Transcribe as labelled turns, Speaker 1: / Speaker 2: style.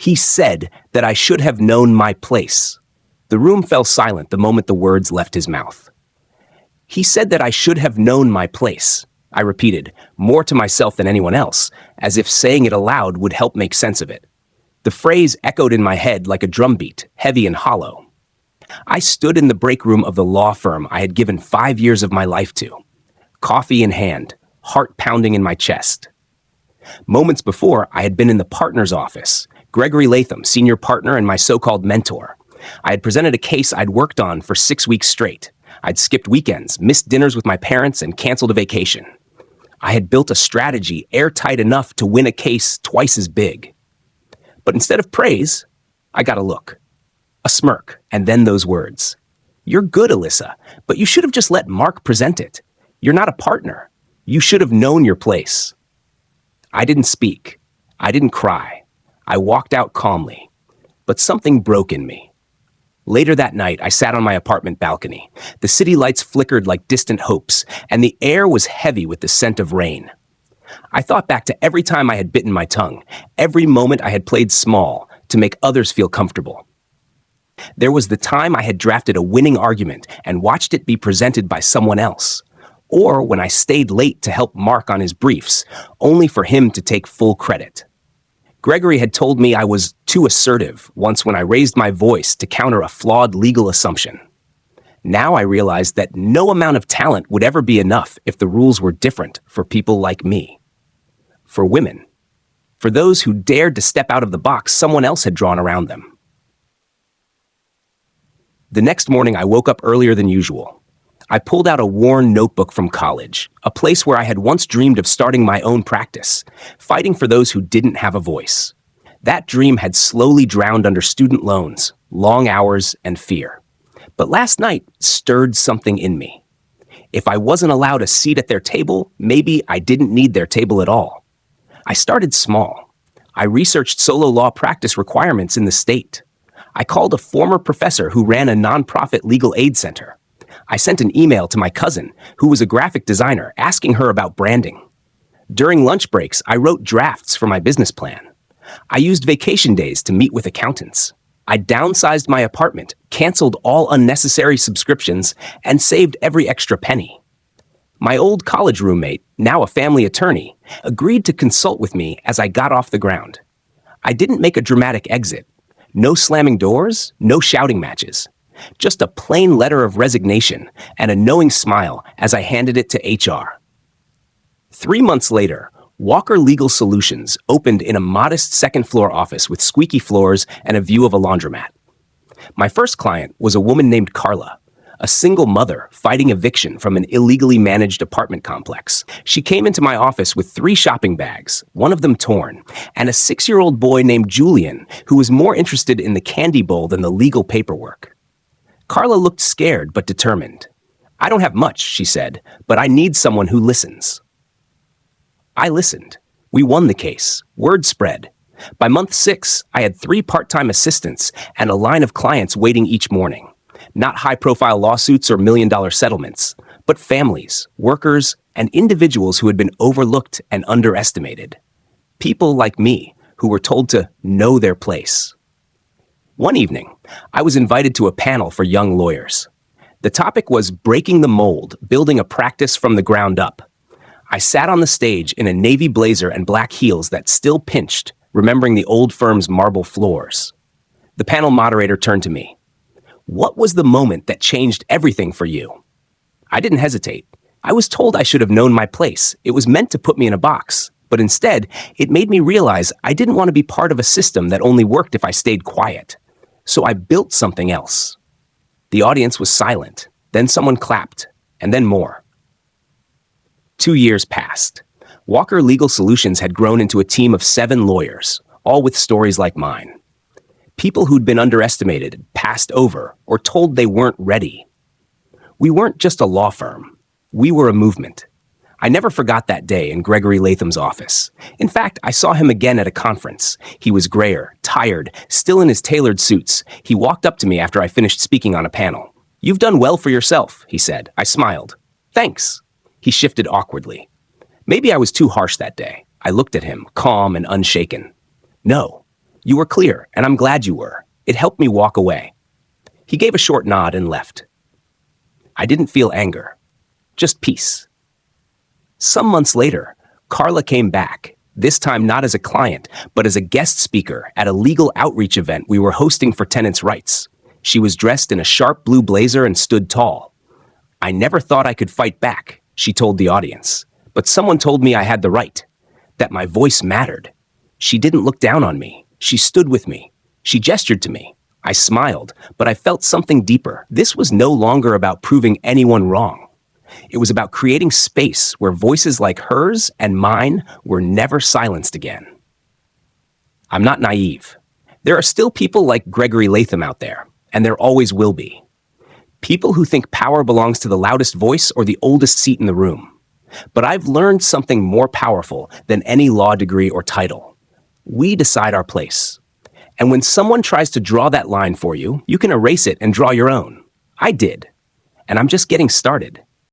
Speaker 1: He said that I should have known my place. The room fell silent the moment the words left his mouth. He said that I should have known my place, I repeated, more to myself than anyone else, as if saying it aloud would help make sense of it. The phrase echoed in my head like a drumbeat, heavy and hollow. I stood in the break room of the law firm I had given 5 years of my life to, coffee in hand, heart pounding in my chest. Moments before, I had been in the partner's office, Gregory Latham, senior partner and my so-called mentor. I had presented a case I'd worked on for 6 weeks straight. I'd skipped weekends, missed dinners with my parents, and canceled a vacation. I had built a strategy airtight enough to win a case twice as big. But instead of praise, I got a look, a smirk, and then those words. You're good, Alyssa, but you should have just let Mark present it. You're not a partner. You should have known your place. I didn't speak. I didn't cry. I walked out calmly. But something broke in me. Later that night, I sat on my apartment balcony. The city lights flickered like distant hopes, and the air was heavy with the scent of rain. I thought back to every time I had bitten my tongue, every moment I had played small to make others feel comfortable. There was the time I had drafted a winning argument and watched it be presented by someone else, or when I stayed late to help Mark on his briefs, only for him to take full credit. Gregory had told me I was too assertive once when I raised my voice to counter a flawed legal assumption. Now I realized that no amount of talent would ever be enough if the rules were different for people like me. For women. For those who dared to step out of the box someone else had drawn around them. The next morning I woke up earlier than usual. I pulled out a worn notebook from college, a place where I had once dreamed of starting my own practice, fighting for those who didn't have a voice. That dream had slowly drowned under student loans, long hours, and fear. But last night stirred something in me. If I wasn't allowed a seat at their table, maybe I didn't need their table at all. I started small. I researched solo law practice requirements in the state. I called a former professor who ran a nonprofit legal aid center. I sent an email to my cousin, who was a graphic designer, asking her about branding. During lunch breaks, I wrote drafts for my business plan. I used vacation days to meet with accountants. I downsized my apartment, canceled all unnecessary subscriptions, and saved every extra penny. My old college roommate, now a family attorney, agreed to consult with me as I got off the ground. I didn't make a dramatic exit. No slamming doors, no shouting matches. Just a plain letter of resignation and a knowing smile as I handed it to HR. 3 months later, Walker Legal Solutions opened in a modest second-floor office with squeaky floors and a view of a laundromat. My first client was a woman named Carla, a single mother fighting eviction from an illegally managed apartment complex. She came into my office with 3 shopping bags, one of them torn, and a 6-year-old boy named Julian, who was more interested in the candy bowl than the legal paperwork. Carla looked scared but determined. I don't have much, she said, but I need someone who listens. I listened. We won the case. Word spread. By month 6, I had 3 part-time assistants and a line of clients waiting each morning. Not high-profile lawsuits or million-dollar settlements, but families, workers, and individuals who had been overlooked and underestimated. People like me who were told to know their place. One evening, I was invited to a panel for young lawyers. The topic was breaking the mold, building a practice from the ground up. I sat on the stage in a navy blazer and black heels that still pinched, remembering the old firm's marble floors. The panel moderator turned to me. What was the moment that changed everything for you? I didn't hesitate. I was told I should have known my place. It was meant to put me in a box. But instead, it made me realize I didn't want to be part of a system that only worked if I stayed quiet. So I built something else. The audience was silent. Then someone clapped, and then more. 2 years passed. Walker Legal Solutions had grown into a team of 7 lawyers, all with stories like mine. People who'd been underestimated, passed over, or told they weren't ready. We weren't just a law firm. We were a movement. I never forgot that day in Gregory Latham's office. In fact, I saw him again at a conference. He was grayer, tired, still in his tailored suits. He walked up to me after I finished speaking on a panel. "You've done well for yourself," he said. I smiled. "Thanks." He shifted awkwardly. Maybe I was too harsh that day. I looked at him, calm and unshaken. No, You were clear, and I'm glad you were. It helped me walk away." He gave a short nod and left. I didn't feel anger, just peace. Some months later, Carla came back, this time not as a client, but as a guest speaker at a legal outreach event we were hosting for tenants' rights. She was dressed in a sharp blue blazer and stood tall. "I never thought I could fight back," she told the audience, "but someone told me I had the right, that my voice mattered." She didn't look down on me. She stood with me. She gestured to me. I smiled, but I felt something deeper. This was no longer about proving anyone wrong. It was about creating space where voices like hers and mine were never silenced again. I'm not naive. There are still people like Gregory Latham out there, and there always will be. People who think power belongs to the loudest voice or the oldest seat in the room. But I've learned something more powerful than any law degree or title. We decide our place. And when someone tries to draw that line for you, you can erase it and draw your own. I did. And I'm just getting started.